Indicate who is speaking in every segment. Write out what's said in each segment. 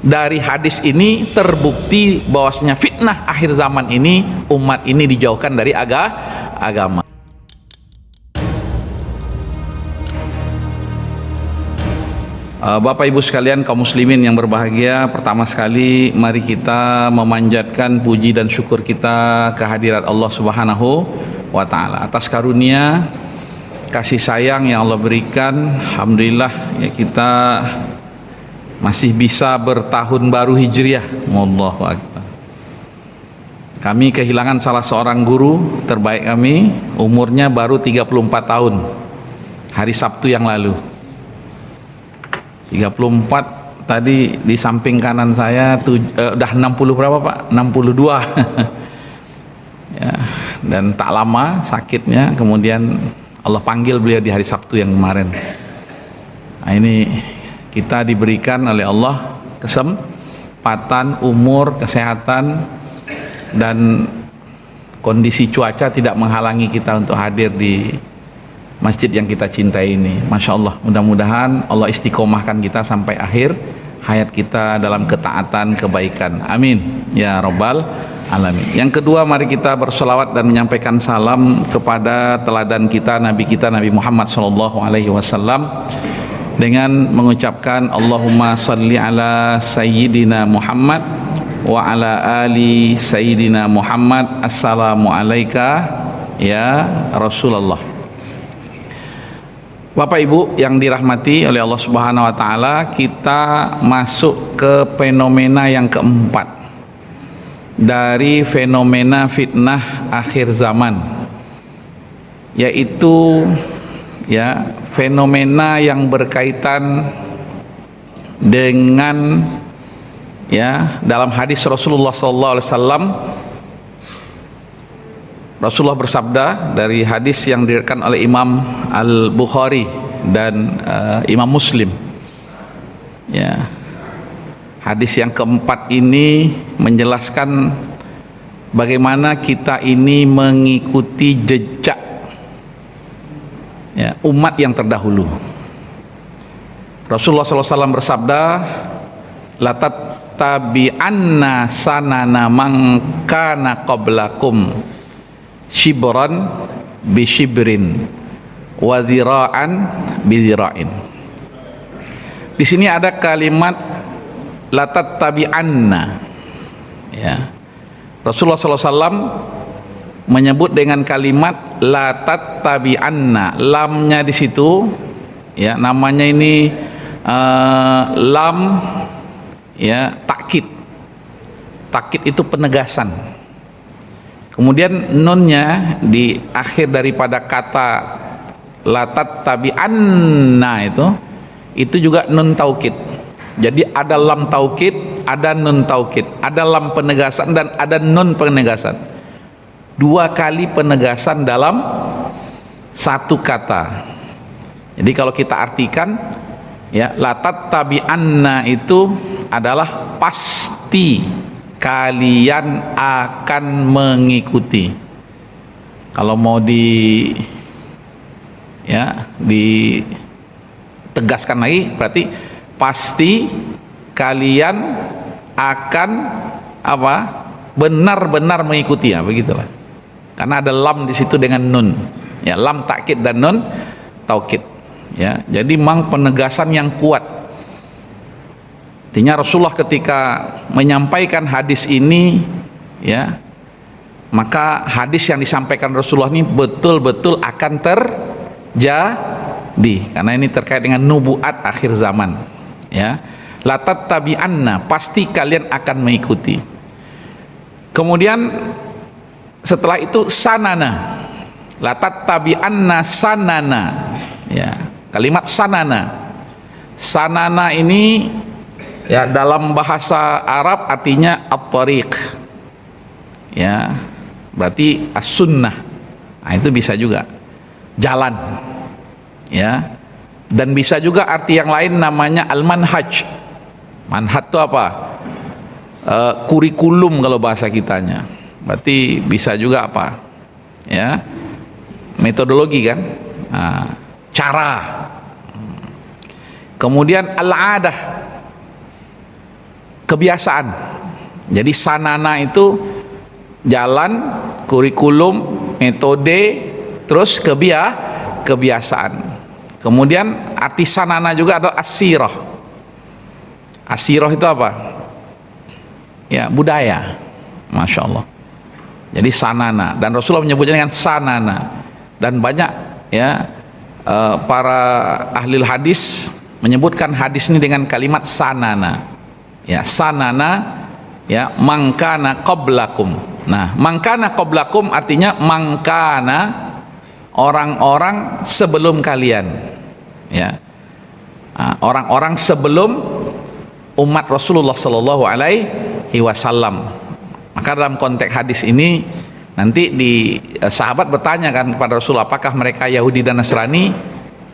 Speaker 1: dari hadis ini terbukti bahwasanya fitnah akhir zaman ini umat ini dijauhkan dari agama. Bapak Ibu sekalian kaum muslimin yang berbahagia, pertama sekali mari kita memanjatkan puji dan syukur kita kehadirat Allah Subhanahu wa taala atas karunia kasih sayang yang Allah berikan. Alhamdulillah ya, kita masih bisa bertahun baru Hijriah. Allahu akbar. Kami kehilangan salah seorang guru terbaik kami, umurnya baru 34 tahun. Hari Sabtu yang lalu. 34 tadi di samping kanan saya udah 60 berapa Pak? 62 ya, dan tak lama sakitnya, kemudian Allah panggil beliau di hari Sabtu yang kemarin. Nah, ini kita diberikan oleh Allah kesempatan, umur, kesehatan, dan kondisi cuaca tidak menghalangi kita untuk hadir di masjid yang kita cintai ini. Masya Allah, mudah-mudahan Allah istiqomahkan kita sampai akhir hayat kita dalam ketaatan, kebaikan. Amin ya Rabbal Alamin. Yang kedua, mari kita bersolawat dan menyampaikan salam kepada teladan kita, Nabi Muhammad SAW, dengan mengucapkan Allahumma salli ala Sayyidina Muhammad wa ala ali Sayyidina Muhammad. Assalamualaikum ya Rasulullah. Bapak Ibu yang dirahmati oleh Allah Subhanahu wa taala, kita masuk ke fenomena yang keempat dari fenomena fitnah akhir zaman, yaitu ya fenomena yang berkaitan dengan ya dalam hadis Rasulullah SAW. Rasulullah bersabda dari hadis yang diriwayatkan oleh Imam Al-Bukhari dan Imam Muslim. Ya. Hadis yang keempat ini menjelaskan bagaimana kita ini mengikuti jejak ya, umat yang terdahulu. Rasulullah SAW bersabda, la tattabi'anna sanana man kana qablakum shibran bi shibrin wa dhira'an bi dhira'in. Di sini ada kalimat la tattabi'anna ya. Rasulullah SAW menyebut dengan kalimat la tattabi'anna. Lamnya di situ ya, namanya ini lam ya takkid. Takkid itu penegasan. Kemudian nunnya di akhir daripada kata la tattabi'anna itu juga nun taukid. Jadi ada lam taukid, ada nun taukid, ada lam penegasan dan ada nun penegasan. Dua kali penegasan dalam satu kata. Jadi kalau kita artikan ya, la tattabi'anna itu adalah pasti kalian akan mengikuti. Kalau mau ditegaskan lagi, berarti pasti kalian akan apa? Benar-benar mengikuti, ya begitulah. Karena ada lam di situ dengan nun. Ya, lam takkid dan nun taukid. Ya, jadi memang penegasan yang kuat. Artinya Rasulullah ketika menyampaikan hadis ini ya, maka hadis yang disampaikan Rasulullah ini betul-betul akan terjadi, karena ini terkait dengan nubuat akhir zaman ya. La tattabi'anna, pasti kalian akan mengikuti. Kemudian setelah itu sanana, la tattabi'anna sanana ya. Kalimat sanana ini ya dalam bahasa Arab artinya at-tariq ya, berarti as-sunnah. Nah, itu bisa juga jalan ya, dan bisa juga arti yang lain namanya al-manhaj. Manhaj itu apa? Kurikulum kalau bahasa kitanya. Berarti bisa juga apa ya, metodologi kan, cara. Kemudian al-adah, kebiasaan. Jadi sanana itu jalan, kurikulum, metode, terus kebiasaan. Kemudian arti sanana juga adalah asirah. Asirah itu apa? Ya, budaya. Masya Allah. Jadi sanana, dan Rasulullah menyebutnya dengan sanana. Dan banyak ya para ahli hadis menyebutkan hadis ini dengan kalimat sanana. Ya, sanana ya, mangkana qablakum. Nah, mangkana qablakum artinya mangkana orang-orang sebelum kalian. Ya. Orang-orang sebelum umat Rasulullah sallallahu alaihi wasallam. Maka dalam konteks hadis ini nanti sahabat bertanya kan kepada Rasul, apakah mereka Yahudi dan Nasrani?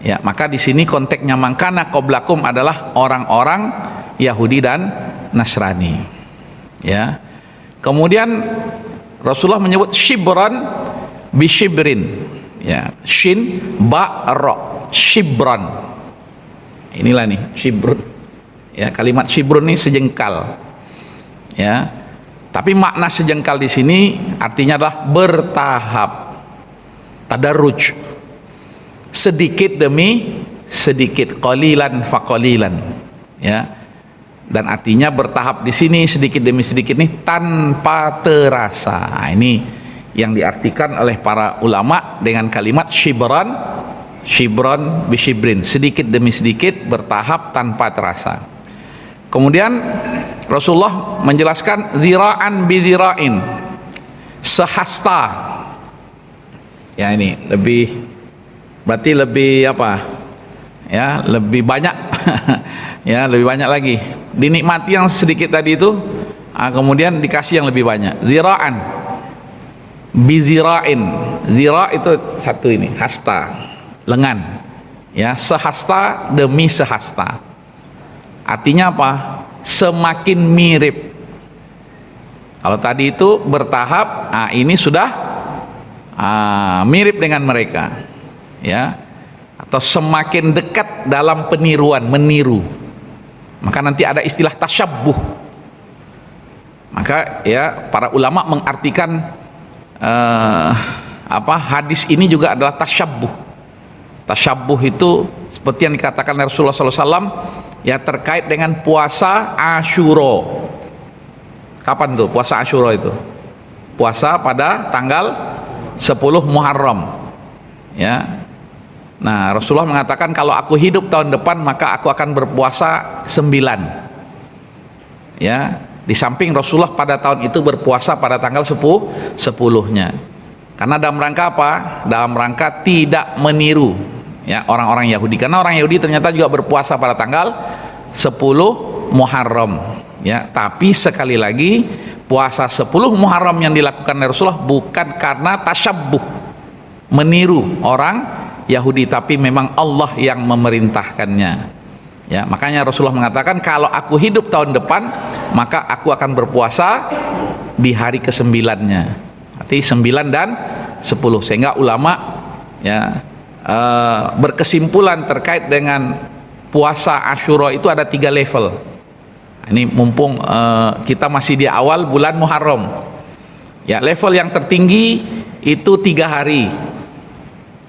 Speaker 1: Ya, maka di sini konteksnya mangkana qablakum adalah orang-orang Yahudi dan Nasrani. Ya. Kemudian Rasulullah menyebut shibran bishibrin. Ya, shin ba ra, shibran. Inilah nih shibrun. Ya, kalimat shibrun ini sejengkal. Ya. Tapi makna sejengkal di sini artinya adalah bertahap, tadarruj, sedikit demi sedikit, qalilan faqalilan, ya. Dan artinya bertahap di sini sedikit demi sedikit nih tanpa terasa. Nah, ini yang diartikan oleh para ulama dengan kalimat shibran bishibrin, sedikit demi sedikit, bertahap tanpa terasa. Kemudian Rasulullah menjelaskan zira'an bizira'in, sehasta. Ya, ini berarti lebih apa? Ya, lebih banyak. Ya, lebih banyak lagi. Dinikmati yang sedikit tadi itu, kemudian dikasih yang lebih banyak. Zira'an bizira'in. Zira' itu satu ini, hasta, lengan. Ya, sehasta demi sehasta. Artinya apa? Semakin mirip. Kalau tadi itu bertahap, ini sudah mirip dengan mereka, ya, atau semakin dekat dalam peniruan, meniru. Maka nanti ada istilah tasyabbuh. Maka ya para ulama mengartikan hadis ini juga adalah tasyabbuh. Tasyabbuh itu seperti yang dikatakan Rasulullah SAW, ya, terkait dengan puasa Asyura. Kapan tuh puasa Asyura itu? Puasa pada tanggal 10 Muharram. Ya. Nah, Rasulullah mengatakan kalau aku hidup tahun depan maka aku akan berpuasa 9. Ya, di samping Rasulullah pada tahun itu berpuasa pada tanggal 10-nya. Karena dalam rangka apa? Dalam rangka tidak meniru, ya, orang-orang Yahudi. Karena orang Yahudi ternyata juga berpuasa pada tanggal 10 Muharram, ya. Tapi sekali lagi, puasa 10 Muharram yang dilakukan oleh Rasulullah bukan karena tasyabbuh, meniru orang Yahudi, tapi memang Allah yang memerintahkannya. Ya, makanya Rasulullah mengatakan kalau aku hidup tahun depan maka aku akan berpuasa di hari ke-9-nya. Arti 9 dan 10. Sehingga ulama ya berkesimpulan terkait dengan puasa Asyura itu ada 3 level. Ini mumpung kita masih di awal bulan Muharram. Ya, level yang tertinggi itu 3 hari.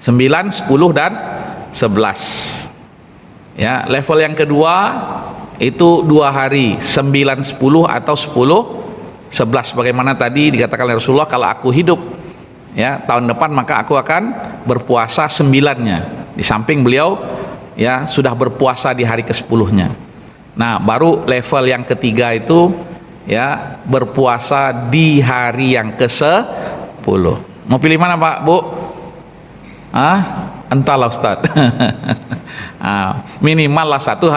Speaker 1: 9, 10 dan 11. Ya, level yang kedua itu 2 hari, 9, 10 atau 10, 11. Bagaimana tadi dikatakan oleh Rasulullah, kalau aku hidup ya tahun depan maka aku akan berpuasa 9-nya. Di samping beliau ya sudah berpuasa di hari ke-10-nya. Nah, baru level yang ketiga itu ya berpuasa di hari yang ke-10. Mau pilih mana, Pak, Bu? Entahlah, Ustaz. Minimal lah satu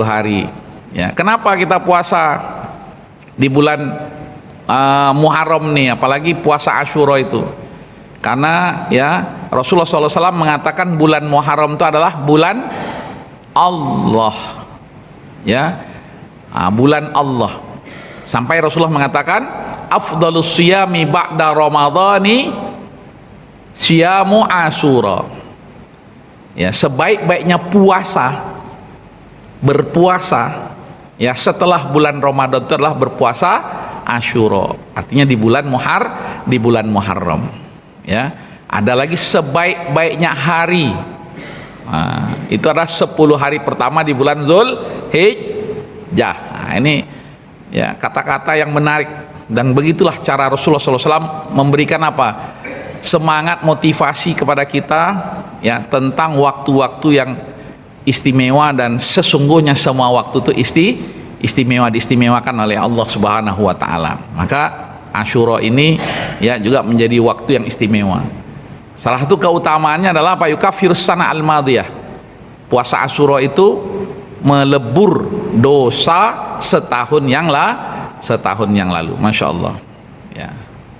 Speaker 1: hari. Ya, kenapa kita puasa di bulan Muharram nih, apalagi puasa Asyura itu? Karena ya Rasulullah SAW mengatakan bulan Muharram itu adalah bulan Allah, ya, bulan Allah. Sampai Rasulullah mengatakan afdhalus siyami ba'da ramadhani siyamu Asyura. Ya, sebaik-baiknya puasa, berpuasa Ya, setelah bulan Ramadan itu adalah berpuasa Asyura. Artinya di bulan Muharram. Ya, ada lagi sebaik-baiknya hari. Nah, itu adalah 10 hari pertama di bulan Zulhijjah. Nah, ini ya kata-kata yang menarik, dan begitulah cara Rasulullah SAW memberikan apa? Semangat, motivasi kepada kita ya tentang waktu-waktu yang istimewa, dan sesungguhnya semua waktu itu diistimewakan oleh Allah Subhanahu wa taala. Maka Asyura ini ya juga menjadi waktu yang istimewa. Salah satu keutamaannya adalah apa? Yukaffirus sana al-madiyah. Puasa Asyura itu melebur dosa setahun yang lalu. Masya Allah. Ya.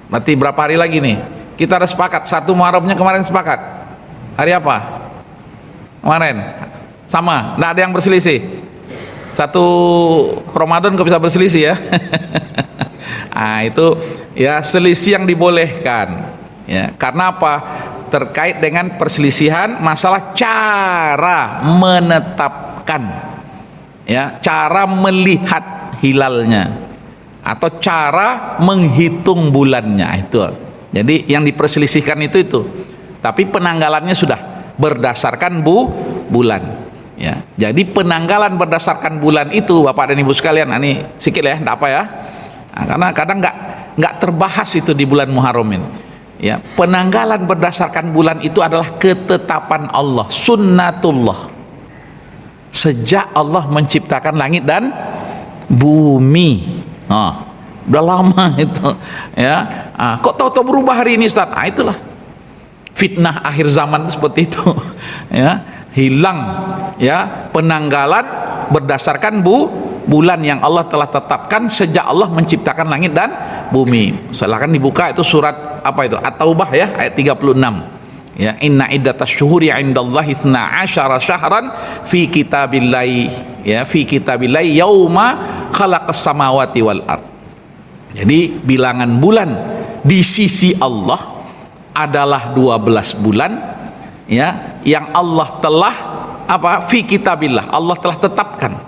Speaker 1: Berarti berapa hari lagi nih? Kita harus sepakat. 1 Muharramnya kemarin sepakat. Hari apa? Kemarin. Sama, tidak ada yang berselisih. 1 Ramadan kok bisa berselisih ya? Nah, itu ya selisih yang dibolehkan. Ya, karena apa? Terkait dengan perselisihan masalah cara menetapkan, ya, cara melihat hilalnya atau cara menghitung bulannya itu. Jadi yang diperselisihkan itu. Tapi penanggalannya sudah berdasarkan bulan. Ya, jadi penanggalan berdasarkan bulan itu, Bapak dan Ibu sekalian, ini sikit ya, tidak apa ya, nah, karena kadang nggak terbahas itu di bulan Muharram ini. Ya, penanggalan berdasarkan bulan itu adalah ketetapan Allah, sunnatullah. Sejak Allah menciptakan langit dan bumi, udah lama itu. Ya, kok tahu-tahu berubah hari ini, Ustaz? Itulah fitnah akhir zaman seperti itu. Ya, hilang ya penanggalan berdasarkan bulan yang Allah telah tetapkan sejak Allah menciptakan langit dan bumi. Silakan dibuka itu surat apa itu? At-Taubah ya, ayat 36. Ya, inna iddatasy syuhuri 'indallahi 12 syahran fi kitabillahi, ya, fi kitabillahi yauma khalaqas samawati wal ard. Jadi bilangan bulan di sisi Allah adalah 12 bulan, ya, yang Allah telah apa? Fi kitabillah, Allah telah tetapkan.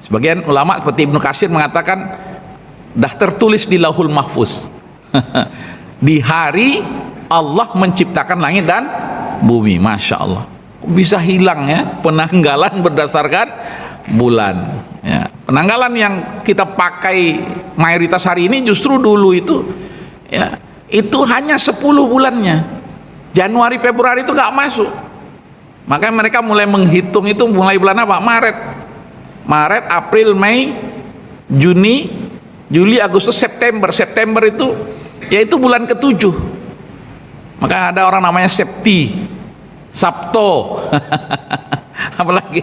Speaker 1: Sebagian ulama seperti Ibnu Katsir mengatakan dah tertulis di Lauhul Mahfuz. Di hari Allah menciptakan langit dan bumi. Masya Allah, bisa hilang ya penanggalan berdasarkan bulan ya. Penanggalan yang kita pakai mayoritas hari ini justru dulu itu ya, itu hanya 10 bulannya. Januari Februari itu nggak masuk. Makanya mereka mulai menghitung itu mulai bulan apa? Maret, April, Mei, Juni, Juli, Agustus, September. September itu yaitu bulan ke-7. Maka ada orang namanya Sabto. Apalagi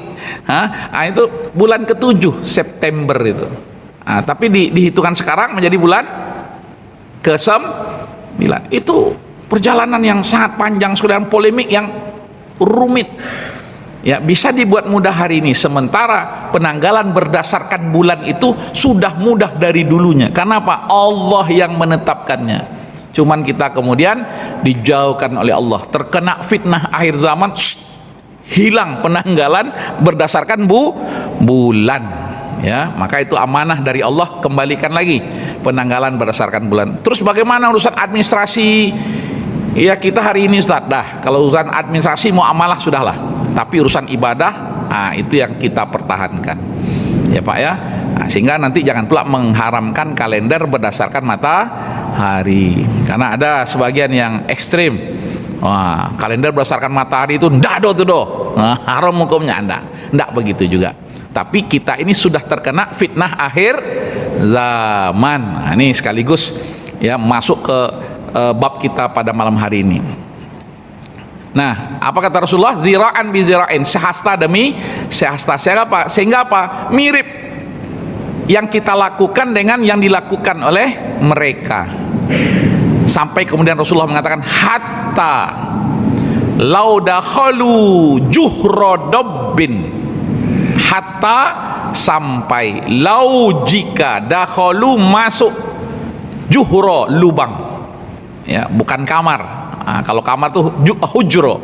Speaker 1: itu bulan ke-7 September itu. Tapi dihitungan sekarang menjadi bulan ke-9. Itu perjalanan yang sangat panjang, dan polemik yang rumit. Ya, bisa dibuat mudah hari ini, sementara penanggalan berdasarkan bulan itu sudah mudah dari dulunya. Karena apa? Allah yang menetapkannya. Cuman kita kemudian dijauhkan oleh Allah, terkena fitnah akhir zaman, hilang penanggalan berdasarkan bulan. Ya, maka itu amanah dari Allah, kembalikan lagi penanggalan berdasarkan bulan. Terus bagaimana urusan administrasi? Ya, kita hari ini Ustaz, kalau urusan administrasi muamalah sudahlah, tapi urusan ibadah itu yang kita pertahankan ya Pak ya. Sehingga nanti jangan pula mengharamkan kalender berdasarkan matahari, karena ada sebagian yang ekstrim. Kalender berdasarkan matahari itu ndak do tuh haram hukumnya, ndak begitu juga. Tapi kita ini sudah terkena fitnah akhir zaman. Ini sekaligus ya masuk ke bab kita pada malam hari ini. Nah, apa kata Rasulullah? Zira'an bi zira'in, sehasta demi sehasta. Sehingga apa? Mirip yang kita lakukan dengan yang dilakukan oleh mereka. Sampai kemudian Rasulullah mengatakan hatta lau dakhalu juhra dabbin, hatta sampai lau jika dakhalu masuk juhra lubang. Ya, bukan kamar. Kalau kamar tuh hujro,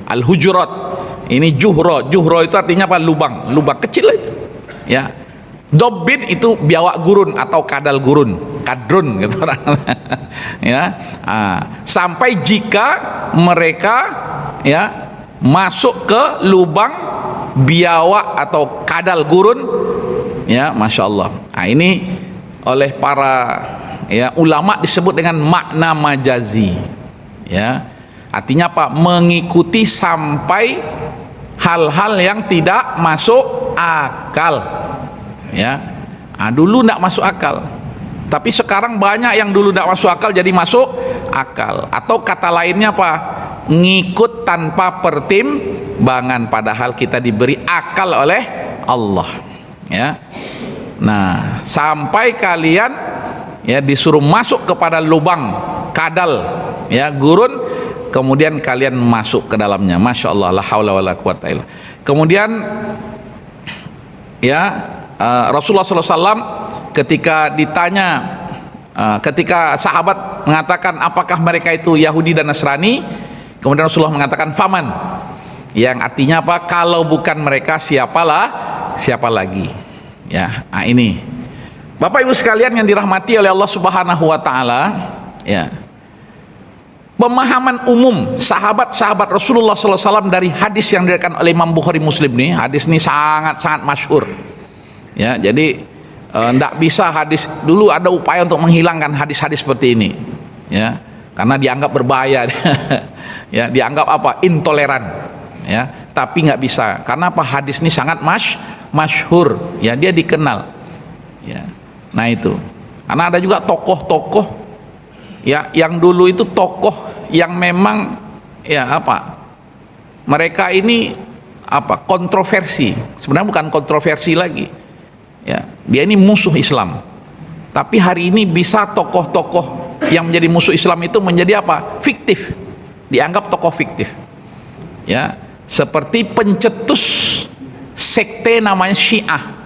Speaker 1: al hujurat. Ini juhro itu artinya apa? Lubang kecil aja. Ya, Dobbin itu biawak gurun atau kadal gurun, kadrun gitu ya. Sampai jika mereka ya masuk ke lubang biawak atau kadal gurun, ya masya Allah. Nah, ini oleh para ya ulama disebut dengan makna majazi, ya artinya apa? Mengikuti sampai hal-hal yang tidak masuk akal, ya. Dulu tidak masuk akal, tapi sekarang banyak yang dulu tidak masuk akal jadi masuk akal. Atau kata lainnya apa? Ngikut tanpa pertimbangan, padahal kita diberi akal oleh Allah, ya. Nah, sampai kalian ya disuruh masuk kepada lubang kadal ya gurun, kemudian kalian masuk ke dalamnya. Masya Allah, la haula wala quwata illa. Kemudian ya Rasulullah SAW ketika ditanya, ketika sahabat mengatakan apakah mereka itu Yahudi dan Nasrani, kemudian Rasulullah mengatakan faman, yang artinya apa? Kalau bukan mereka siapa lagi, ya. Nah, ini Bapak Ibu sekalian yang dirahmati oleh Allah Subhanahu wa taala, ya. Pemahaman umum sahabat-sahabat Rasulullah SAW dari hadis yang diriwayatkan oleh Imam Bukhari Muslim nih, hadis ini sangat-sangat masyhur, ya. Jadi tidak bisa hadis, dulu ada upaya untuk menghilangkan hadis-hadis seperti ini, ya, karena dianggap berbahaya ya, dianggap apa? Intoleran, ya. Tapi nggak bisa, karena apa? Hadis ini sangat masyhur, ya, dia dikenal, ya. Nah itu, karena ada juga tokoh-tokoh ya yang dulu itu tokoh yang memang ya apa, mereka ini apa, kontroversi, sebenarnya bukan kontroversi lagi, ya, dia ini musuh Islam, tapi hari ini bisa tokoh-tokoh yang menjadi musuh Islam itu menjadi apa, fiktif, dianggap tokoh fiktif, ya, seperti pencetus sekte namanya Syiah.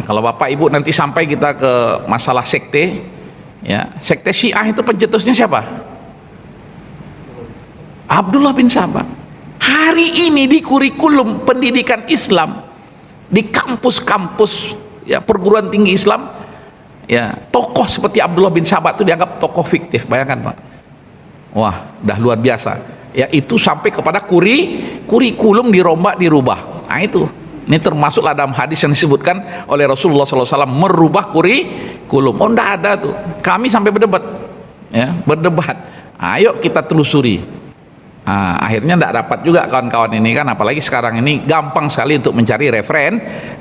Speaker 1: Kalau Bapak Ibu nanti sampai kita ke masalah sekte, ya, sekte Syiah itu pencetusnya siapa? Abdullah bin Sabah. Hari ini di kurikulum pendidikan Islam, di kampus-kampus ya perguruan tinggi Islam, ya, tokoh seperti Abdullah bin Sabah itu dianggap tokoh fiktif. Bayangkan Pak, wah, dah luar biasa, ya. Itu sampai kepada kurikulum dirubah. Nah itu, ini termasuklah dalam hadis yang disebutkan oleh Rasulullah SAW, merubah kurikulum. Oh, enggak ada tuh. Kami sampai berdebat, ya, berdebat. Ayo kita telusuri. Akhirnya enggak dapat juga kawan-kawan ini kan, apalagi sekarang ini gampang sekali untuk mencari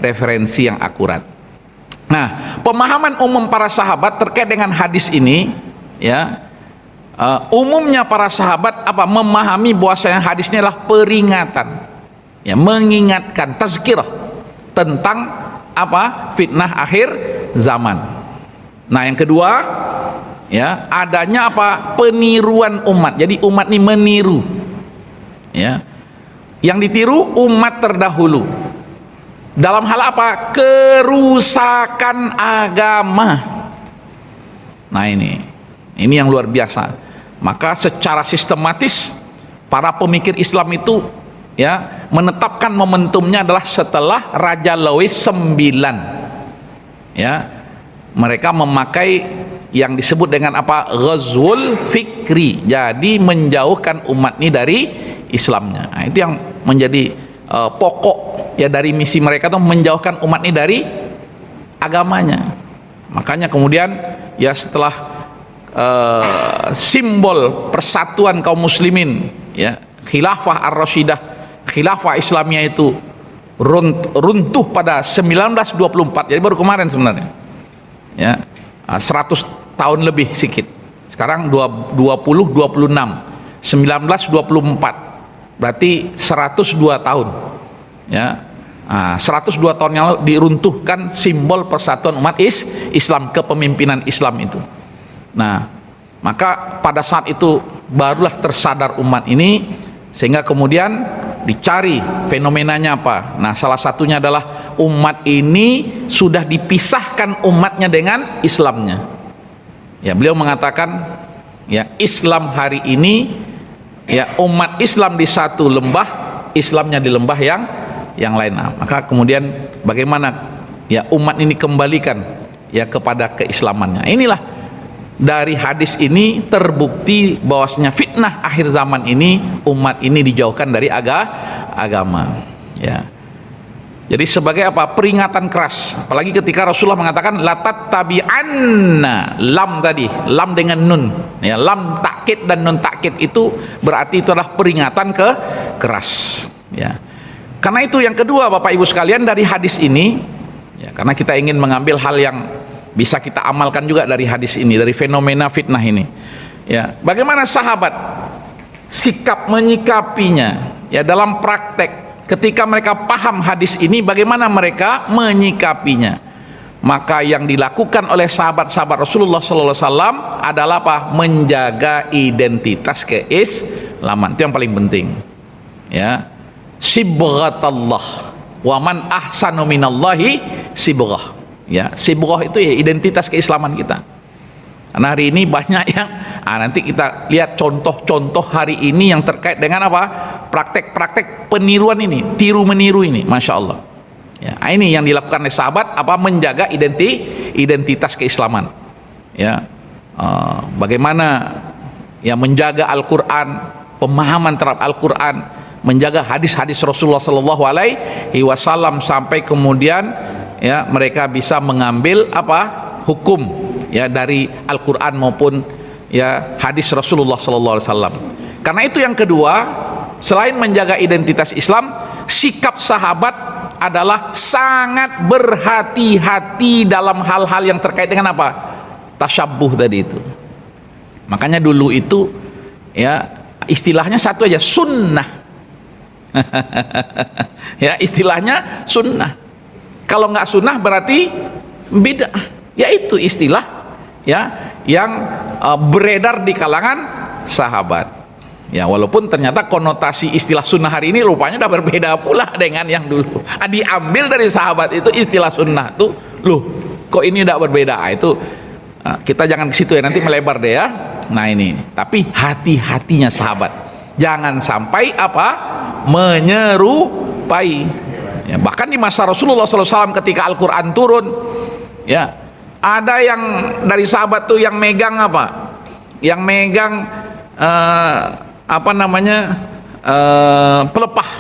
Speaker 1: referensi yang akurat. Nah, pemahaman umum para sahabat terkait dengan hadis ini, ya, umumnya para sahabat apa? Memahami bahwasanya hadis ini adalah peringatan, ya, mengingatkan, tazkirah tentang apa? Fitnah akhir zaman. Nah, yang kedua, ya, adanya apa? Peniruan umat. Jadi umat ini meniru, ya. Yang ditiru umat terdahulu dalam hal apa? Kerusakan agama. Nah, ini yang luar biasa. Maka secara sistematis para pemikir Islam itu, ya, menetapkan momentumnya adalah setelah Raja Louis IX, ya, mereka memakai yang disebut dengan apa? Ghazwul Fikri, jadi menjauhkan umat ini dari Islamnya. Nah, itu yang menjadi pokok ya dari misi mereka, itu menjauhkan umat ini dari agamanya. Makanya kemudian ya setelah simbol persatuan kaum muslimin, ya, Khilafah Ar-Rasyidah, Khilafah Islamiyah itu runtuh pada 1924, jadi baru kemarin sebenarnya, ya, 100 tahun lebih sedikit. Sekarang 26 1924, berarti 102 tahun, ya. 102 tahun yang lalu diruntuhkan simbol persatuan umat Islam, kepemimpinan Islam itu. Nah, maka pada saat itu barulah tersadar umat ini, sehingga kemudian dicari fenomenanya apa. Nah, salah satunya adalah umat ini sudah dipisahkan umatnya dengan Islamnya, ya. Beliau mengatakan, ya, Islam hari ini, ya, umat Islam di satu lembah, Islamnya di lembah yang lain. Nah, maka kemudian bagaimana ya umat ini kembalikan ya kepada keislamannya. Inilah dari hadis ini terbukti bahwasanya fitnah akhir zaman ini umat ini dijauhkan dari agama ya. Jadi sebagai apa? Peringatan keras. Apalagi ketika Rasulullah mengatakan la tattabi'anna, lam tadi, lam dengan nun. Ya, lam takkid dan nun takkid itu berarti itu adalah peringatan keras. Ya. Karena itu yang kedua Bapak Ibu sekalian dari hadis ini, ya, karena kita ingin mengambil hal yang bisa kita amalkan juga dari hadis ini, dari fenomena fitnah ini. Ya, bagaimana sahabat sikap menyikapinya ya dalam praktek. Ketika mereka paham hadis ini, bagaimana mereka menyikapinya? Maka yang dilakukan oleh sahabat-sahabat Rasulullah SAW adalah apa? Menjaga identitas keislaman. Itu yang paling penting. Ya, sibghatallah, wa man ahsanu minallahi sibghah. Ya, sibghah itu ya identitas keislaman kita. Karena hari ini banyak yang nanti kita lihat contoh-contoh hari ini yang terkait dengan apa? Praktek-praktek peniruan ini, tiru meniru ini, Masya Allah ya. Ini yang dilakukan oleh sahabat, apa? Menjaga identitas keislaman ya. Bagaimana ya menjaga Al-Quran, pemahaman terhadap Al-Quran, menjaga hadis-hadis Rasulullah Sallallahu Alaihi Wasallam, sampai kemudian ya mereka bisa mengambil apa? Hukum ya dari Al-Quran maupun ya hadis Rasulullah Sallallahu Alaihi Wasallam. Karena itu yang kedua, selain menjaga identitas Islam, sikap sahabat adalah sangat berhati-hati dalam hal-hal yang terkait dengan apa? Tasyabbuh tadi itu. Makanya dulu itu ya istilahnya satu aja, sunnah. Ya istilahnya sunnah. Kalau nggak sunnah berarti bid'ah. Ya itu istilah ya yang beredar di kalangan sahabat. Ya walaupun ternyata konotasi istilah sunnah hari ini rupanya udah berbeda pula dengan yang dulu. Diambil dari sahabat itu istilah sunnah tuh, loh kok ini udah berbeda? Itu kita jangan ke situ ya, nanti melebar deh ya. Nah ini, tapi hati-hatinya sahabat, jangan sampai apa? Menyerupai. Ya, bahkan di masa Rasulullah SAW ketika Al-Quran turun, ya ada yang dari sahabat tuh yang megang apa? Yang megang apa namanya? Pelepah.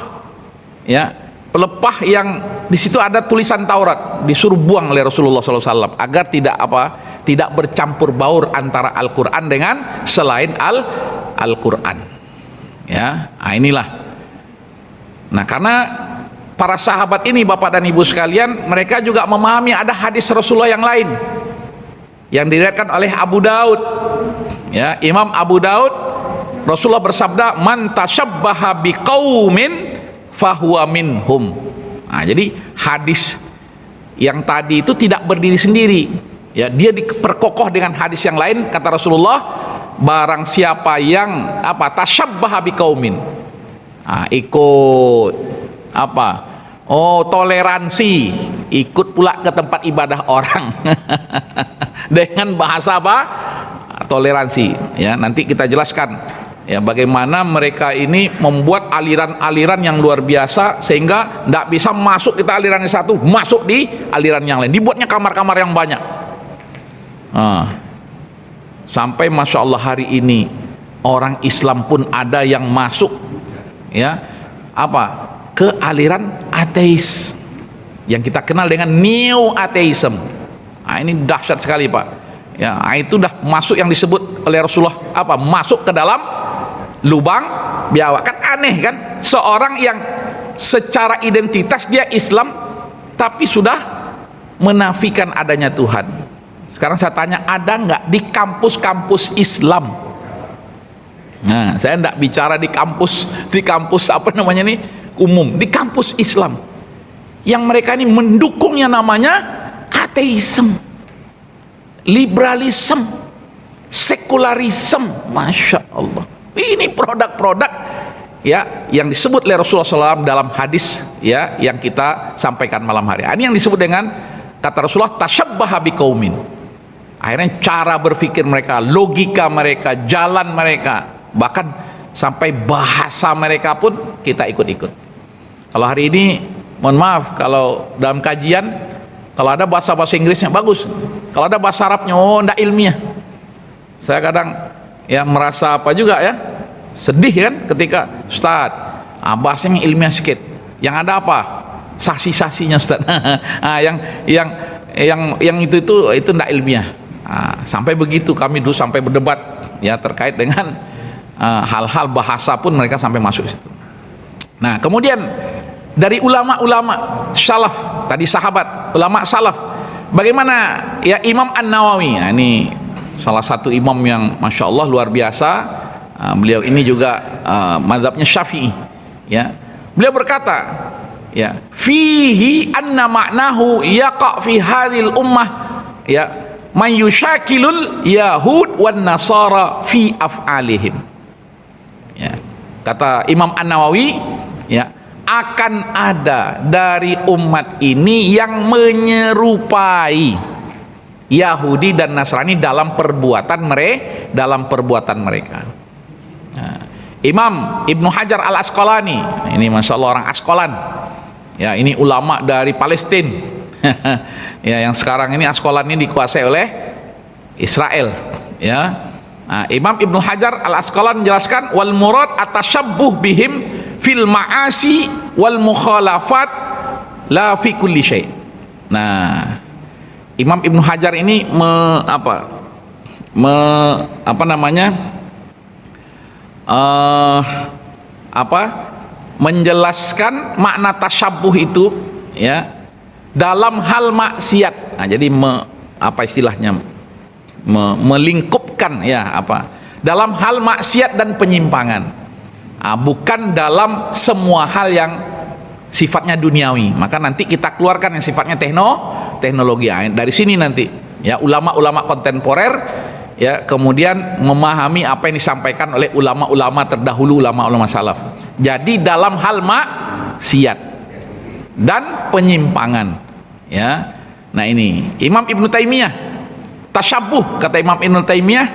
Speaker 1: Ya, pelepah yang di situ ada tulisan Taurat, disuruh buang oleh Rasulullah SAW agar tidak apa? Tidak bercampur baur antara Al-Quran dengan selain Al-Quran. Ya, nah inilah. Nah, karena para sahabat ini Bapak dan Ibu sekalian, mereka juga memahami ada hadis Rasulullah yang lain yang diriwayatkan oleh Abu Daud. Ya, Imam Abu Daud, Rasulullah bersabda, "Man tasyabbaha biqaumin fahuwa minhum." Nah, jadi hadis yang tadi itu tidak berdiri sendiri. Ya, dia diperkokoh dengan hadis yang lain, kata Rasulullah, barang siapa yang apa? Tasyabbaha biqaumin. Nah, ikut apa? Oh, toleransi, ikut pula ke tempat ibadah orang. Dengan bahasa apa? Toleransi. Ya, nanti kita jelaskan ya bagaimana mereka ini membuat aliran-aliran yang luar biasa sehingga tidak bisa masuk kita aliran yang satu, masuk di aliran yang lain. Dibuatnya kamar-kamar yang banyak. Sampai Masya Allah hari ini orang Islam pun ada yang masuk ya apa? Ke aliran ateis yang kita kenal dengan neo ateism. Nah, ini dahsyat sekali Pak ya. Itu dah masuk yang disebut oleh Rasulullah apa? Masuk ke dalam lubang biawak. Kan aneh kan, seorang yang secara identitas dia Islam tapi sudah menafikan adanya Tuhan. Sekarang saya tanya, ada nggak di kampus-kampus Islam? Nah, saya enggak bicara di kampus apa namanya nih umum, di kampus Islam yang mereka ini mendukungnya namanya ateisme, liberalisme, sekularisme. Masya Allah, ini produk-produk ya yang disebut oleh Rasulullah SAW dalam hadis ya yang kita sampaikan malam hari ini, yang disebut dengan kata Rasulullah tasyabbaha biqaumin. Akhirnya cara berpikir mereka, logika mereka, jalan mereka, bahkan sampai bahasa mereka pun kita ikut-ikut. Kalau hari ini, mohon maaf, kalau dalam kajian Kalau ada bahasa Inggrisnya bagus, kalau ada bahasa Arabnya oh ndak ilmiah. Saya kadang ya merasa apa juga ya, sedih kan ketika Ustaz bahasanya ilmiah sikit, yang ada apa sasi-sasinya Ustaz. yang itu ndak ilmiah. Sampai begitu kami dulu sampai berdebat ya terkait dengan hal-hal bahasa pun mereka sampai masuk situ. Nah kemudian dari ulama-ulama salaf tadi, sahabat, ulama salaf, bagaimana ya Imam An-Nawawi. Nah, ini salah satu imam yang masya Allah luar biasa. Beliau ini juga mazhabnya Syafi'i ya. Beliau berkata ya, fihi anna ma'nahu yaqa fi hadhil ummah ya man yushakilul yahud wan nasara fi af'alihim ya. Kata Imam An-Nawawi ya, akan ada dari umat ini yang menyerupai Yahudi dan Nasrani dalam perbuatan mereka. Nah, Imam Ibnu Hajar Al-Asqalani, ini masya Allah orang Asqalan ya, ini ulama dari Palestina ya, yang sekarang ini Asqalan ini dikuasai oleh Israel ya. Nah, Imam Ibnu Hajar Al-Asqalani menjelaskan wal murad atashabbuh bihim fil ma'asi wal mukhalafat la fi kulli syai'. Nah, Imam Ibnu Hajar ini menjelaskan makna tasyabbuh itu ya dalam hal maksiat. Nah, jadi melingkupkan ya dalam hal maksiat dan penyimpangan, bukan dalam semua hal yang sifatnya duniawi. Maka nanti kita keluarkan yang sifatnya teknologi. Dari sini nanti ya ulama-ulama kontemporer ya kemudian memahami apa yang disampaikan oleh ulama-ulama terdahulu, ulama-ulama salaf. Jadi dalam hal maksiat dan penyimpangan ya. Nah ini Imam Ibnu Taimiyah tasyabbuh, kata Imam Ibnu Taimiyah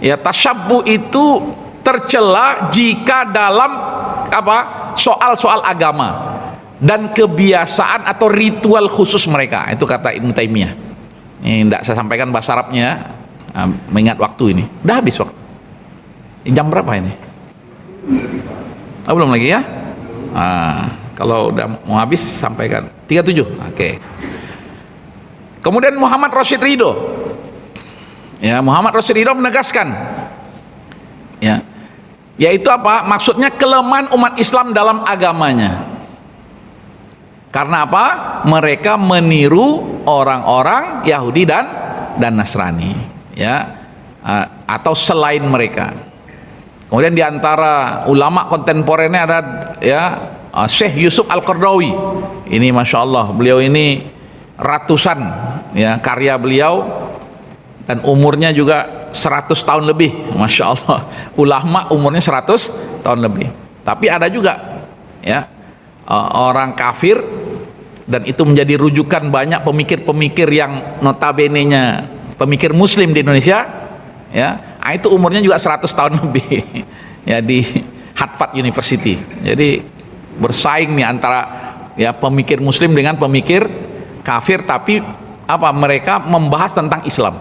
Speaker 1: ya, tasyabbuh itu tercela jika dalam soal-soal agama dan kebiasaan atau ritual khusus mereka. Itu kata Ibnu Taimiyah. Ini tidak saya sampaikan bahasa Arabnya, mengingat waktu ini. Udah habis waktu. Jam berapa ini? Belum lagi ya? Kalau udah mau habis sampaikan. 37. Oke. Kemudian Muhammad Rashid Ridho. Ya, Muhammad Rashid Ridho menegaskan ya, yaitu maksudnya kelemahan umat Islam dalam agamanya. Karena mereka meniru orang-orang Yahudi dan Nasrani ya, atau selain mereka. Kemudian diantara ulama kontemporer ada ya Syekh Yusuf Al-Qaradawi. Ini masya Allah, beliau ini ratusan ya karya beliau, dan umurnya juga 100 tahun lebih, masya Allah. Ulama umurnya 100 tahun lebih. Tapi ada juga ya orang kafir, dan itu menjadi rujukan banyak pemikir-pemikir yang notabene-nya pemikir Muslim di Indonesia ya. Itu umurnya juga 100 tahun lebih ya, di Harvard University. Jadi bersaing nih antara ya pemikir Muslim dengan pemikir kafir, tapi mereka membahas tentang Islam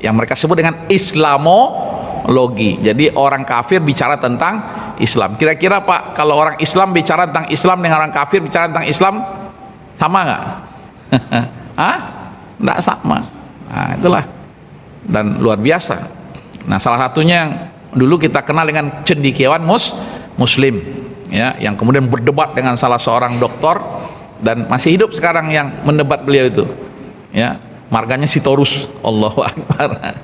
Speaker 1: yang mereka sebut dengan Islamologi. Jadi orang kafir bicara tentang Islam. Kira-kira Pak, kalau orang Islam bicara tentang Islam dengan orang kafir bicara tentang Islam, sama nggak? Nggak sama. Nah, itulah, dan luar biasa. Nah, salah satunya yang dulu kita kenal dengan cendekiawan Muslim ya, yang kemudian berdebat dengan salah seorang doktor, dan masih hidup sekarang yang mendebat beliau itu ya. Marganya Sitorus, Allahu Akbar.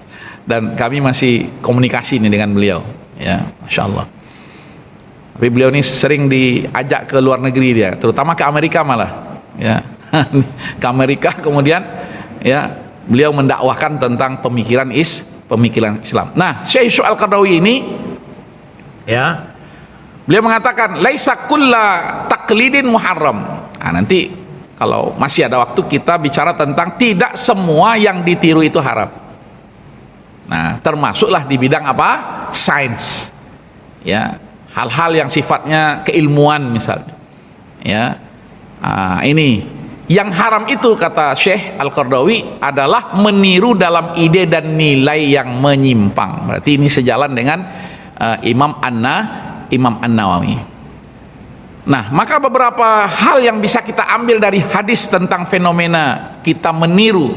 Speaker 1: Dan kami masih komunikasi ini dengan beliau ya, masya Allah. Tapi beliau ini sering diajak ke luar negeri dia, terutama ke Amerika malah ya. Ke Amerika, kemudian ya beliau mendakwahkan tentang pemikiran Islam. Nah, Syekh Yusuf Al-Qaradawi ini ya, beliau mengatakan laisa kulla taqlidin muharram. Nah, nanti kalau masih ada waktu kita bicara tentang tidak semua yang ditiru itu haram. Nah, termasuklah di bidang sains ya, hal-hal yang sifatnya keilmuan misalnya ya. Ini Yang haram itu, kata Syekh Al-Qardawi, adalah meniru dalam ide dan nilai yang menyimpang. Berarti ini sejalan dengan Imam An-Nawawi. Nah, maka beberapa hal yang bisa kita ambil dari hadis tentang fenomena kita meniru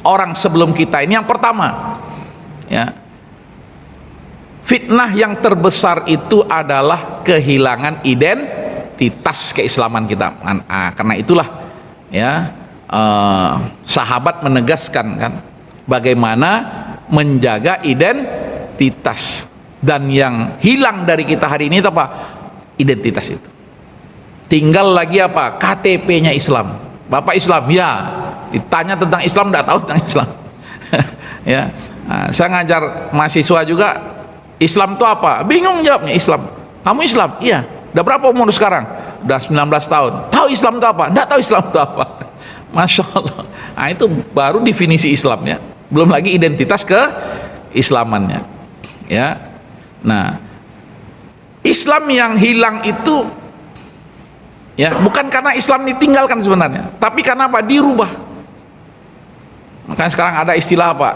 Speaker 1: orang sebelum kita ini. Yang pertama, ya, fitnah yang terbesar itu adalah kehilangan identitas keislaman kita. Karena itulah, ya, sahabat menegaskan kan bagaimana menjaga identitas, dan yang hilang dari kita hari ini itu apa? Identitas itu. Tinggal lagi apa? KTP-nya Islam. Bapak Islam? Ya. Ditanya tentang Islam, tidak tahu tentang Islam. Ya, saya ngajar mahasiswa juga, Islam itu apa? Bingung jawabnya. Islam. Kamu Islam? Iya. Udah berapa umur sekarang? Udah 19 tahun. Tahu Islam itu apa? Tidak tahu Islam itu apa. Masya Allah. Nah, itu baru definisi Islamnya. Belum lagi identitas keislamannya. Ya. Nah, Islam yang hilang itu, ya, bukan karena Islam ditinggalkan sebenarnya, tapi karena apa? Dirubah. Makanya sekarang ada istilah apa?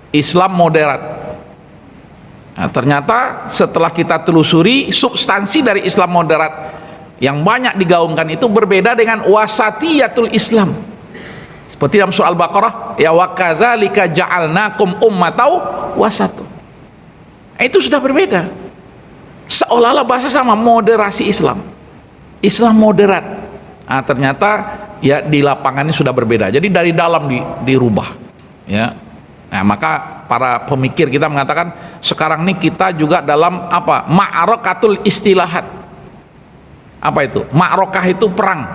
Speaker 1: Islam moderat. Nah, ternyata setelah kita telusuri, substansi dari Islam moderat yang banyak digaungkan itu berbeda dengan wasatiyatul Islam. Seperti dalam surah Al-Baqarah, ya wa kadzalika ja'alnakum ummatau wasatu. Itu sudah berbeda. Seolah-olah bahasa sama, moderasi Islam. Islam moderat. Nah, ternyata ya di lapangannya sudah berbeda. Jadi dari dalam dirubah. Ya. Nah, maka para pemikir kita mengatakan sekarang ini kita juga dalam apa? Ma'rakatul istilahat. Apa itu? Ma'rakah itu perang.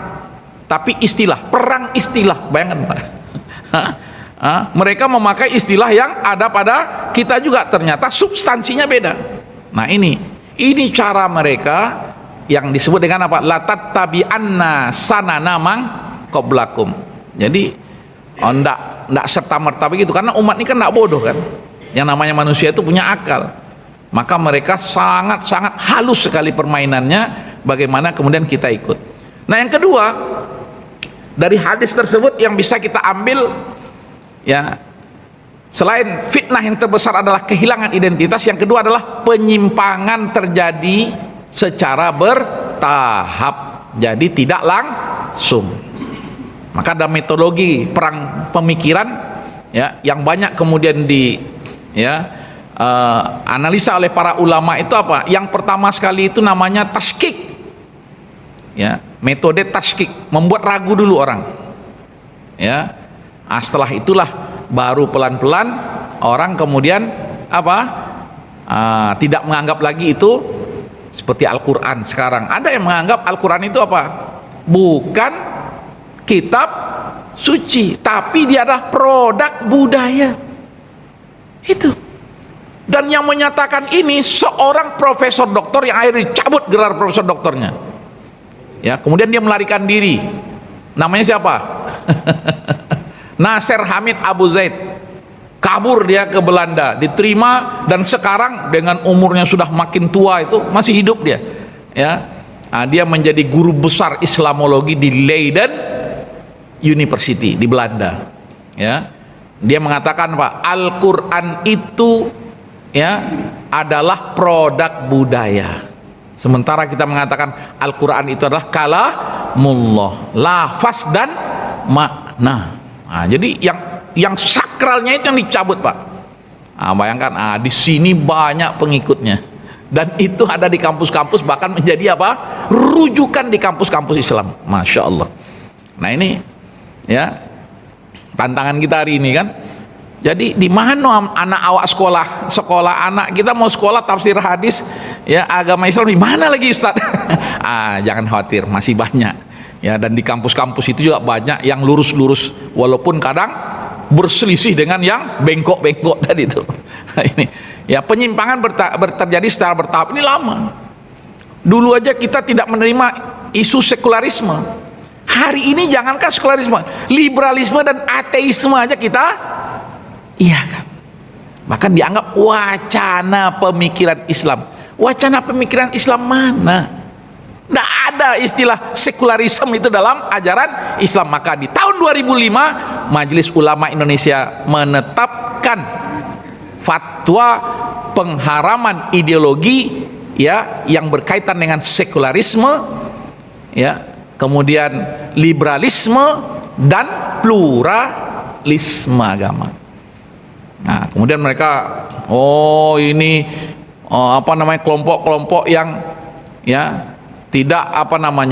Speaker 1: Tapi istilah, perang istilah. Bayangkan, Pak. Mereka memakai istilah yang ada pada kita juga, ternyata substansinya beda. Nah, ini cara mereka yang disebut dengan apa? Latat tabi'anna sanana mang qablakum. Jadi ndak serta merta begitu, karena umat ini kan ndak bodoh kan. Yang namanya manusia itu punya akal. Maka mereka sangat halus sekali permainannya, bagaimana kemudian kita ikut. Nah, yang kedua, dari hadis tersebut yang bisa kita ambil, ya, selain fitnah yang terbesar adalah kehilangan identitas, yang kedua adalah penyimpangan terjadi secara bertahap, jadi tidak langsung. Maka ada metodologi perang pemikiran, ya, yang banyak kemudian analisa oleh para ulama itu apa? Yang pertama sekali itu namanya taskik, ya, metode taskik, membuat ragu dulu orang, ya. Setelah itulah baru pelan-pelan orang kemudian apa? Tidak menganggap lagi itu seperti Al-Quran. Sekarang ada yang menganggap Al-Quran itu apa? Bukan kitab suci, tapi dia adalah produk budaya. Itu. Dan yang menyatakan ini seorang profesor doktor yang akhirnya dicabut gelar profesor doktornya. Ya, kemudian dia melarikan diri. Namanya siapa? Nasir Hamid Abu Zaid. Kabur dia ke Belanda, diterima, dan sekarang dengan umurnya sudah makin tua itu masih hidup dia. Ya. Dia menjadi guru besar Islamologi di Leiden University di Belanda. Ya. Dia mengatakan Pak, Al-Qur'an itu, ya, adalah produk budaya. Sementara kita mengatakan Al-Quran itu adalah kalamullah, lafaz dan makna. Jadi yang sakralnya itu yang dicabut, Pak. Bayangkan, di sini banyak pengikutnya, dan itu ada di kampus-kampus, bahkan menjadi apa? Rujukan di kampus-kampus Islam. Masya Allah. Nah, ini, ya, tantangan kita hari ini kan. Jadi di mana anak awak sekolah anak kita mau sekolah tafsir hadis, ya, agama Islam, di mana lagi Ustaz? Jangan khawatir, masih banyak. Ya, dan di kampus-kampus itu juga banyak yang lurus-lurus, walaupun kadang berselisih dengan yang bengkok-bengkok tadi itu. Ini, ya, penyimpangan terjadi secara bertahap. Ini lama. Dulu aja kita tidak menerima isu sekularisme. Hari ini jangankan sekularisme, liberalisme dan ateisme aja kita iya kan, bahkan dianggap wacana pemikiran Islam. Wacana pemikiran Islam mana? Tidak ada istilah sekularisme itu dalam ajaran Islam. Maka di tahun 2005 Majelis Ulama Indonesia menetapkan fatwa pengharaman ideologi ya yang berkaitan dengan sekularisme, ya, kemudian liberalisme dan pluralisme agama. Nah, kemudian mereka ini kelompok-kelompok yang ya tidak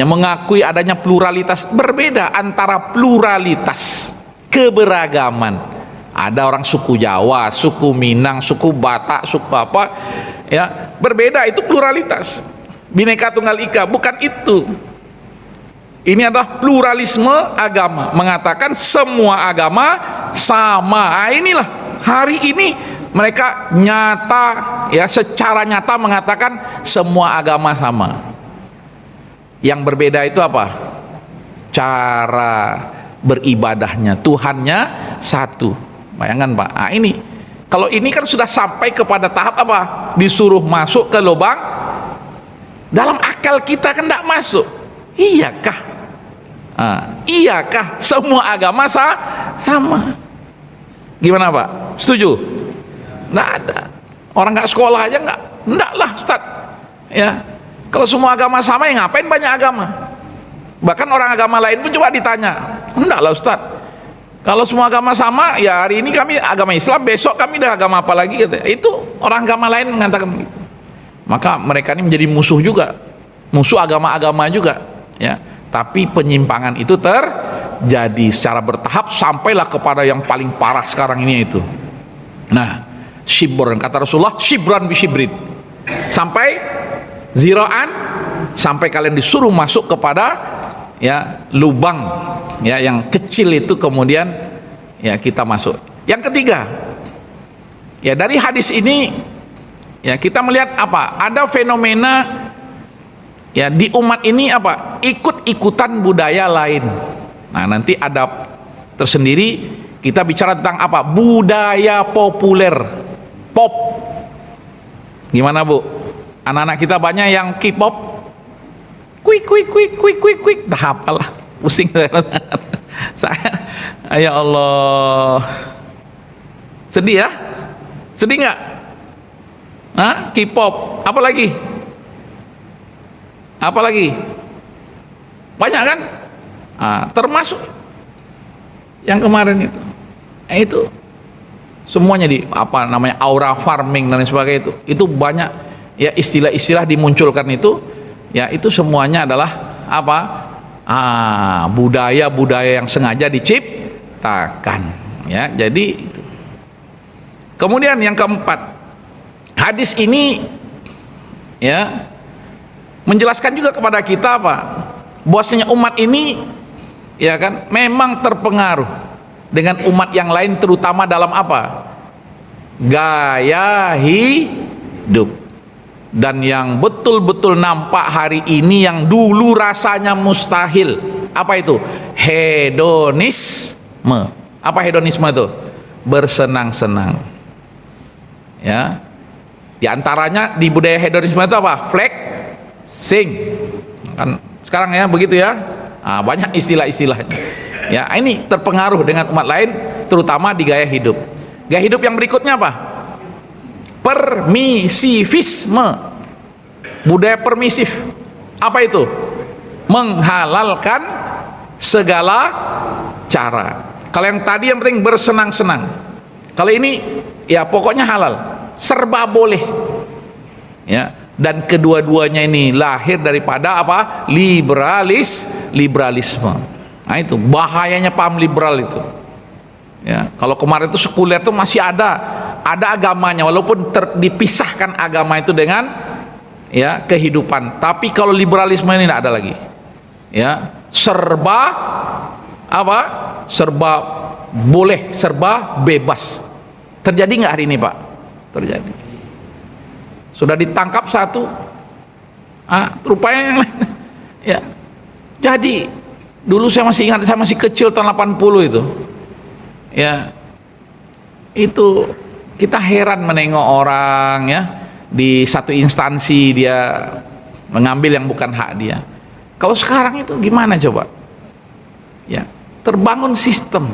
Speaker 1: mengakui adanya pluralitas. Berbeda antara pluralitas keberagaman. Ada orang suku Jawa, suku Minang, suku Batak, suku apa ya, berbeda, itu pluralitas. Bhinneka Tunggal Ika, bukan itu. Ini adalah pluralisme agama, mengatakan semua agama sama. Nah, inilah hari ini mereka nyata ya, secara nyata mengatakan semua agama sama. Yang berbeda itu apa? Cara beribadahnya, Tuhannya satu. Bayangkan Pak, nah ini kalau ini kan sudah sampai kepada tahap apa? Disuruh masuk ke lubang, dalam akal kita kan tidak masuk. Iyakah? Iyakah semua agama sama? Gimana Pak? Setuju? Nggak ada. Orang nggak sekolah aja nggak lah Ustaz. Ya, kalau semua agama sama, ya ngapain banyak agama? Bahkan orang agama lain pun coba ditanya, enggak lah Ustaz, kalau semua agama sama, ya hari ini kami agama Islam, besok kami dah agama apa lagi, gitu. Itu orang agama lain mengatakan begitu. Maka mereka ini menjadi musuh juga, musuh agama-agama juga, ya. Tapi penyimpangan itu terjadi secara bertahap sampailah kepada yang paling parah sekarang ini, itu. Nah, shibran, kata Rasulullah, shibran bi shibrin, sampai ziraan, sampai kalian disuruh masuk kepada ya lubang ya yang kecil itu, kemudian ya kita masuk. Yang ketiga, ya dari hadis ini ya kita melihat apa? Ada fenomena ya di umat ini apa? Ikut-ikutan budaya lain. Nah, nanti ada tersendiri kita bicara tentang apa? Budaya populer, pop. Gimana Bu? Anak-anak kita banyak yang K-pop, quick, dah apalah, pusing saya. Ya Allah, sedih ya, sedih nggak? K-pop, apa lagi? Banyak kan? Termasuk yang kemarin itu semuanya di aura farming dan sebagainya, itu banyak. Ya, istilah-istilah dimunculkan itu, ya itu semuanya adalah apa? Budaya-budaya yang sengaja diciptakan. Ya, jadi itu. Kemudian yang keempat, hadis ini ya menjelaskan juga kepada kita apa? Bahwasanya umat ini ya kan memang terpengaruh dengan umat yang lain, terutama dalam apa? Gaya hidup. Dan yang betul-betul nampak hari ini yang dulu rasanya mustahil, apa itu? Hedonisme. Apa hedonisme itu? Bersenang-senang. Ya. Di antaranya di budaya hedonisme itu apa? Flexing. Kan sekarang ya begitu ya. Banyak istilah-istilahnya. Ya, ini terpengaruh dengan umat lain, terutama di gaya hidup. Gaya hidup yang berikutnya apa? Permisivisme, budaya permisif. Apa itu? Menghalalkan segala cara. Kalau yang tadi yang penting bersenang-senang, kalau ini ya pokoknya halal, serba boleh ya. Dan kedua-duanya ini lahir daripada apa? Liberalisme. Nah, itu bahayanya paham liberal itu ya. Kalau kemarin itu sekuler itu masih ada agamanya, walaupun dipisahkan agama itu dengan ya kehidupan. Tapi kalau liberalisme ini tidak ada lagi ya, serba apa? Serba boleh, serba bebas. Terjadi nggak hari ini Pak? Terjadi. Sudah ditangkap satu, rupanya yang lain ya. Jadi dulu saya masih ingat, saya masih kecil tahun 80 itu ya, itu kita heran menengok orang ya di satu instansi dia mengambil yang bukan hak dia. Kalau sekarang itu gimana coba? Ya, terbangun sistem.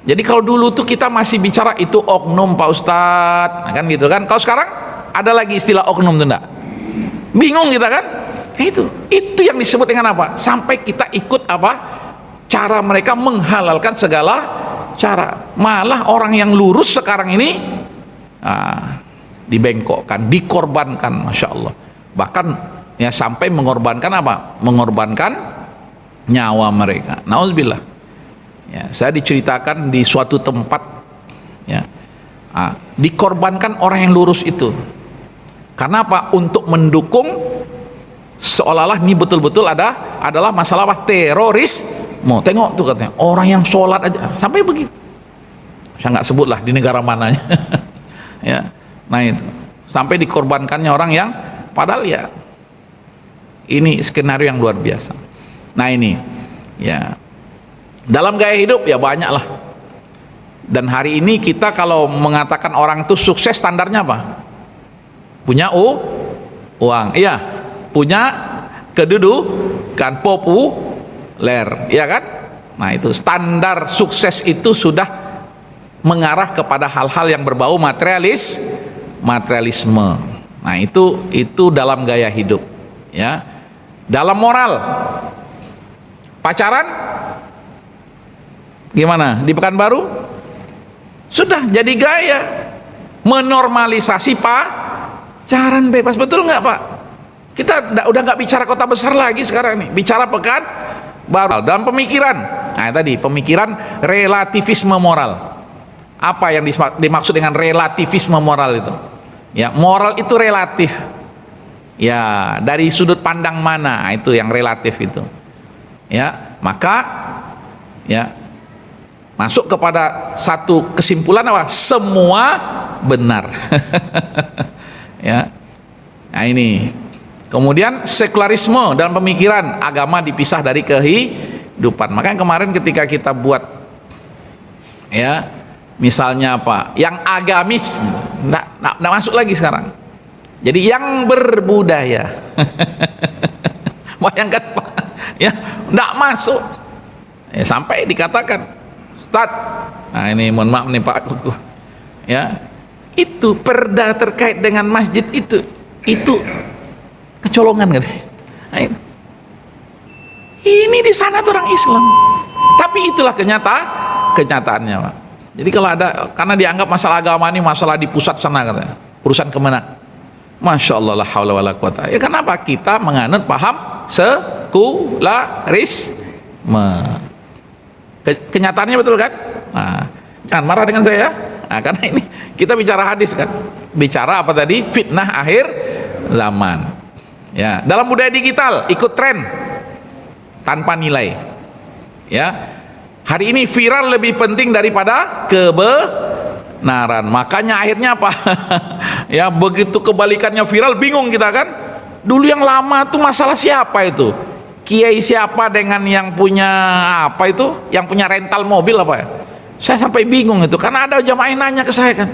Speaker 1: Jadi kalau dulu tuh kita masih bicara itu oknum Pak Ustadz, nah, kan gitu kan. Kalau sekarang ada lagi istilah oknum tuh enggak? Bingung kita kan? Itu yang disebut dengan apa? Sampai kita ikut apa? Cara mereka menghalalkan segala cara. Malah orang yang lurus sekarang ini dibengkokkan, dikorbankan, masya Allah. Bahkan ya sampai mengorbankan apa? Mengorbankan nyawa mereka. Nauzubillah. Ya, saya diceritakan di suatu tempat, ya, dikorbankan orang yang lurus itu. Karena apa? Untuk mendukung seolah-olah ini betul-betul adalah masalah apa? Terorisme. Tengok tuh katanya, orang yang sholat aja sampai begitu. Saya nggak sebutlah di negara mananya. Ya, nah itu sampai dikorbankannya orang yang padahal ya ini skenario yang luar biasa. Nah ini ya. Dalam gaya hidup ya banyak lah. Dan hari ini kita kalau mengatakan orang itu sukses standarnya apa? Punya uang, iya. Punya kedudukan, populer, iya kan? Nah itu standar sukses itu sudah mengarah kepada hal-hal yang berbau materialisme. Nah itu dalam gaya hidup, ya. Dalam moral, pacaran gimana di Pekanbaru? Sudah jadi gaya, menormalisasi pacaran bebas, betul nggak Pak? Kita udah nggak bicara kota besar lagi sekarang nih, bicara Pekanbaru. Dalam pemikiran, nah tadi pemikiran relativisme moral. Apa yang dimaksud dengan relativisme moral itu? Ya, moral itu relatif. Ya, dari sudut pandang mana? Nah, itu yang relatif itu. Ya, maka ya masuk kepada satu kesimpulan apa? Semua benar. Ya. Nah ini. Kemudian sekularisme dalam pemikiran, agama dipisah dari kehidupan. Makanya kemarin ketika kita buat ya, misalnya apa? Yang agamis enggak masuk lagi sekarang. Jadi yang berbudaya. Bayangkan Pak, ya, enggak masuk. Ya, sampai dikatakan Ustaz, nah ini mohon maaf nih Pak Kuku, ya, itu perda terkait dengan masjid itu kecolongan kan? Nah, ini di sana tuh orang Islam, tapi itulah kenyataannya Pak. Jadi kalau ada, karena dianggap masalah agama ini masalah di pusat sana katanya, urusan kemenak. Masya Allah, la haula wala quwata. Ya kenapa? Kita menganut paham sekularisme. Kenyataannya betul kan? Nah, jangan marah dengan saya. Nah, karena ini kita bicara hadis kan, bicara apa tadi? Fitnah akhir zaman. Ya, dalam budaya digital ikut tren tanpa nilai. Ya, hari ini viral lebih penting daripada kebenaran. Makanya akhirnya apa? Ya, begitu kebalikannya viral, bingung kita kan? Dulu yang lama tuh masalah siapa itu? Kiai siapa dengan yang punya apa itu, yang punya rental mobil apa ya? Saya sampai bingung itu, karena ada jamaah yang nanya ke saya kan,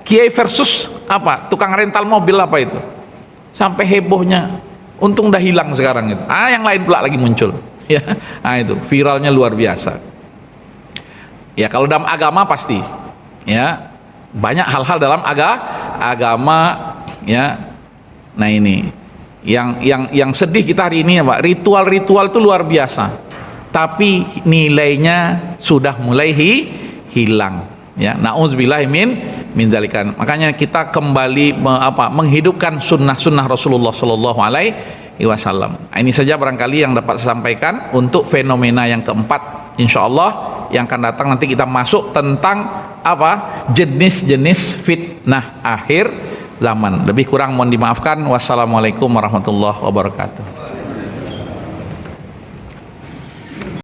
Speaker 1: Kiai versus apa, tukang rental mobil apa itu, sampai hebohnya. Untung udah hilang sekarang itu. Yang lain pula lagi muncul. Ya, itu viralnya luar biasa. Ya kalau dalam agama pasti, ya banyak hal-hal dalam agama, ya. Nah ini. Yang sedih kita hari ini ya Pak, ritual-ritual itu luar biasa, tapi nilainya sudah mulai hilang. Ya, nauzubillahi min dzalika. Makanya kita kembali menghidupkan sunnah Rasulullah Shallallahu Alaihi Wasallam. Ini saja barangkali yang dapat saya sampaikan untuk fenomena yang keempat. Insya Allah yang akan datang nanti kita masuk tentang apa jenis-jenis fitnah akhir zaman. Lebih kurang mohon dimaafkan. Wassalamualaikum warahmatullahi wabarakatuh.